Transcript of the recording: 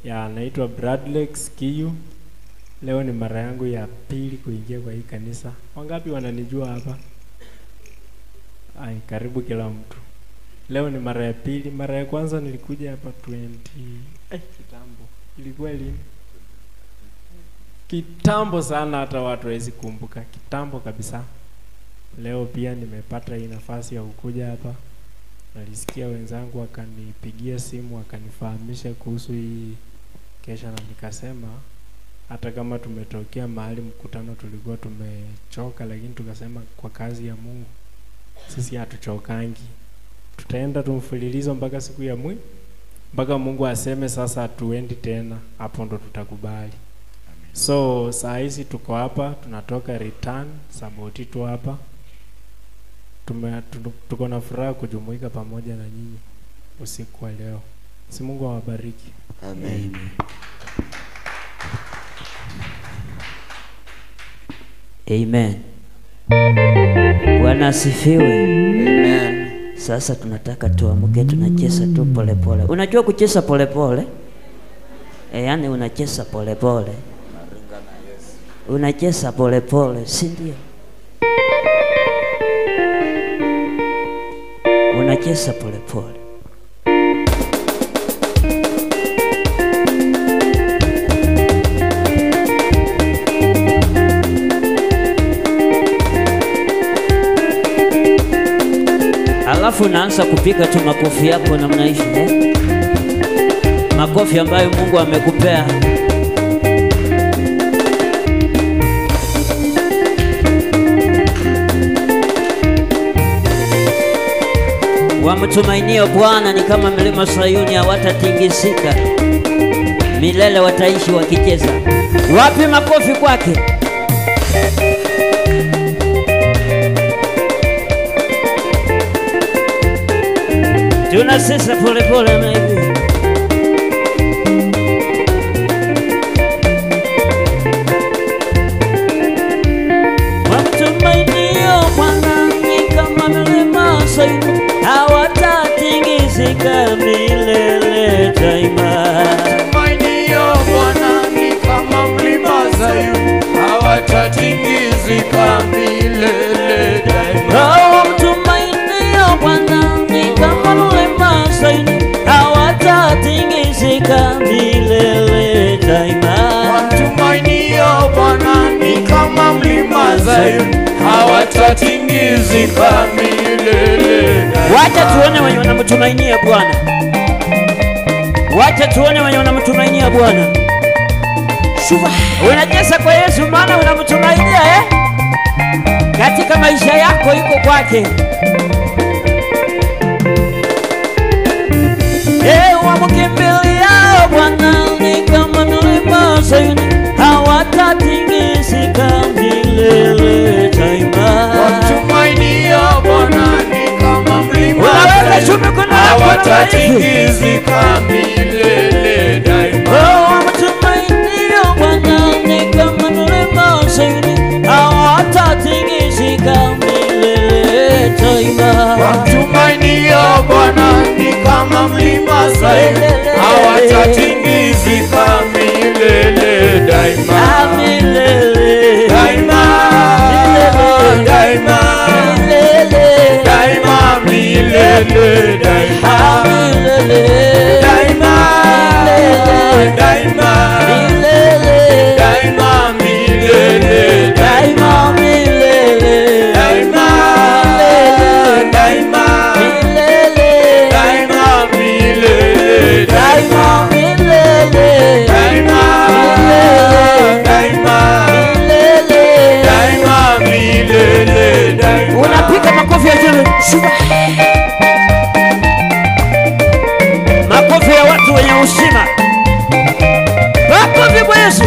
Ya, naitwa Bradley Kiyu. Leo ni mara yangu ya pili kuingia kwa hii kanisa. Wangapi wananijua hapa? Ai, karibu kila mtu. Leo ni mara ya pili. Mara ya kwanza nilikuja hapa kitambo. Ilikuwa lini? Kitambo sana, hata watu hawezi kumbuka. Kitambo kabisa. Leo pia nimepata hii nafasi ya kukuja hapa. Nalisikia wenzangu wakanipigia simu wakanifahamisha kuhusu hii kesha, na nikasema hata kama tumetokea mahali mkutano tulikuwa tumechoka, lakini tukasema kwa kazi ya Mungu sisi hatuchokangi. Tutaenda tumfululizo mpaka siku ya mwisho, mpaka Mungu aseme sasa tuendi tena, hapo ndo tutakubali. So saa hizi tuko hapa, tunatoka return Saboti tu hapa. Tuko na furaha kujumuika pamoja na nyinyi usiku wa leo. Si Mungu awabariki. Amen. Amen. Bwana asifiwe. Amen. Sasa tunataka tuamke, tunacheza tu pole pole. Unajua kucheza pole pole? Yaani unacheza pole pole. Unacheza pole pole, si ndio? Unacheza pole pole. Alafu unaanza kupiga tu makofi yako namna hiyo, makofi ambayo Mungu amekupea. Wamtumainio Bwana ni kama mlima Sayuni, hawatatingizika milele, wataishi wakicheza. Wapi makofi kwake? Tunasesa pole pole na hivi. Wamtumainio Bwana ni kama mlima Sayuni, hawatatingizika milele daima. Wamtumainio Bwana ni kama mlima Sayuni, hawatatingizika milele daima. Wamtumainio Bwana ni kama mlima Sayuni, hawatatingizika milele daima. Wamtumainio Bwana ni kama mlima Sayuni, hawatatingizika milele daima. Wacha tuone wenye wanamtumainia Bwana. Wacha tuone wenye wanamtumainia Bwana. Shuba, unacheza kwa Yesu maana unamtumainia katika maisha yako iko kwake. Wamkimbilia Bwana ni kama mlima Sayuni, hawatatingizika milele daima. Wamtumainio Bwana ni kama mlima Sayuni, hawatatingizika milele daima. Wamtumainio Bwana ni kama mlima Sayuni, hawatatingizika milele daima. Wamtumainio Bwana ni kama mlima Sayuni, hawatatingizika milele daima. Milele Daima, daima, daima, milele daima. Daima, daima, daima, milele daima. Daima, daima, daima, milele daima. Daima, daima, daima, milele daima. unapiga makofi ya juu. Makofi ya watu wenye uzima. Makofi kwa Yesu.